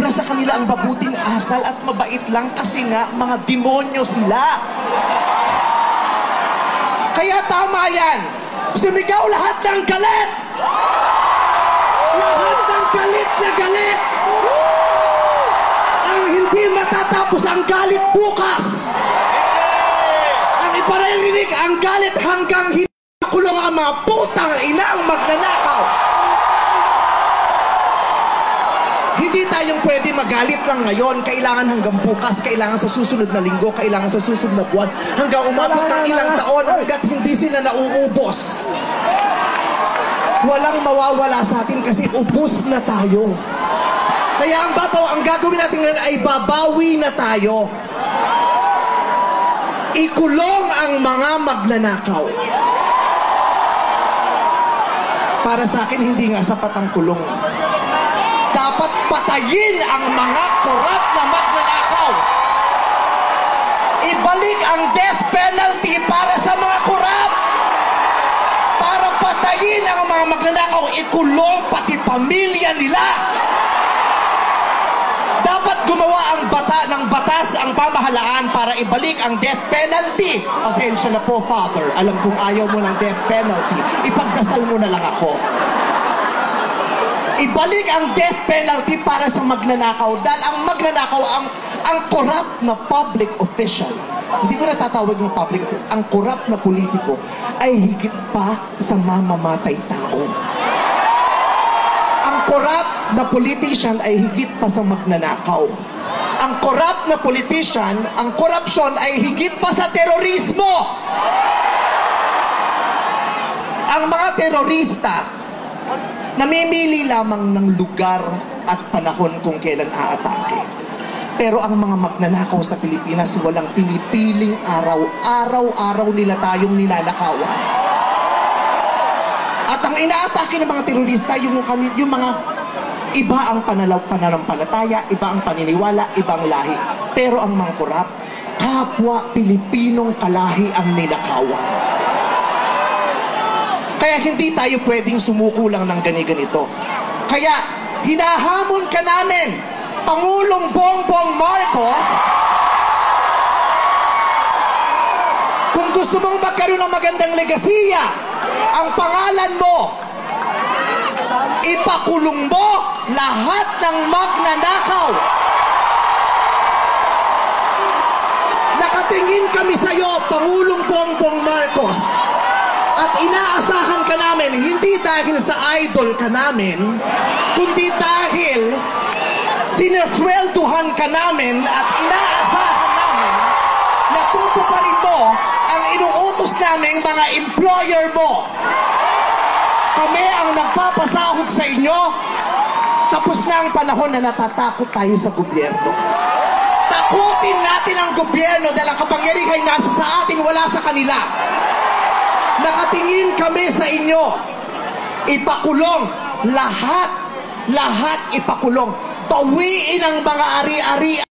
Umaobra sa kanila ang mabuting asal at mabait lang kasi nga mga demonyo sila. Kaya tama yan. Sumigaw lahat ng galit! Lahat ng galit na galit! Ang hindi matatapos ang galit bukas! Ang iparirinig ang galit hanggang hindi makulong ang mga putang ina ang magnanakaw! Hindi tayong pwede magalit lang ngayon. Kailangan hanggang bukas, kailangan sa susunod na linggo, kailangan sa susunod na buwan, hanggang umabot ng ilang taon hanggat hindi sila nauubos. Walang mawawala sa atin kasi ubos na tayo. Kaya ang gagawin natin ngayon ay babawi na tayo. Ikulong ang mga magnanakaw. Para sa akin, hindi nga sapat ang kulong. Dapat patayin ang mga korap na magnanakaw. Ibalik ang death penalty para sa mga korap. Para patayin ang mga magnanakaw, ikulong pati pamilya nila. Dapat gumawa ng batas ang pamahalaan para ibalik ang death penalty. Pasensya na po, Father. Alam kong ayaw mo ng death penalty. Ipagdasal mo na lang ako. Ibalik ang death penalty para sa magnanakaw dahil ang magnanakaw, ang corrupt na public official, hindi ko natatawag ng public official, ang corrupt na politiko ay higit pa sa mamamatay tao. Ang corrupt na politician ay higit pa sa magnanakaw. Ang corrupt na politician, ang corruption ay higit pa sa terorismo. Ang mga terorista namimili lamang ng lugar at panahon kung kailan aatake. Pero ang mga magnanakaw sa Pilipinas, walang pinipiling araw. Araw-araw nila tayong ninanakawan. At ang inaatake ng mga terorista, yung mga iba ang pananampalataya, iba ang paniniwala, ibang lahi. Pero ang mga korap, kapwa Pilipinong kalahi ang ninakawan. Kaya hindi tayo pwedeng sumuko lang ng ganito. Kaya hinahamon ka namin, Pangulong Bongbong Marcos, kung gusto mong magkaroon ng magandang legasiya, ang pangalan mo, ipakulong mo lahat ng magnanakaw. Nakatingin kami sa iyo, Pangulong Bongbong Marcos. At inaasahan ka namin, hindi dahil sa idol ka namin, kundi dahil sinaswelduhan ka namin at inaasahan namin na tutuparin mo ang inuutos naming mga employer mo. Kami ang nagpapasahod sa inyo, tapos na ang panahon na natatakot tayo sa gobyerno. Takutin natin ang gobyerno dahil ang kapangyarihan nasa sa atin, wala sa kanila. Nakatingin kami sa inyo. Ipakulong lahat ipakulong. Bawiin ang mga ari-ari.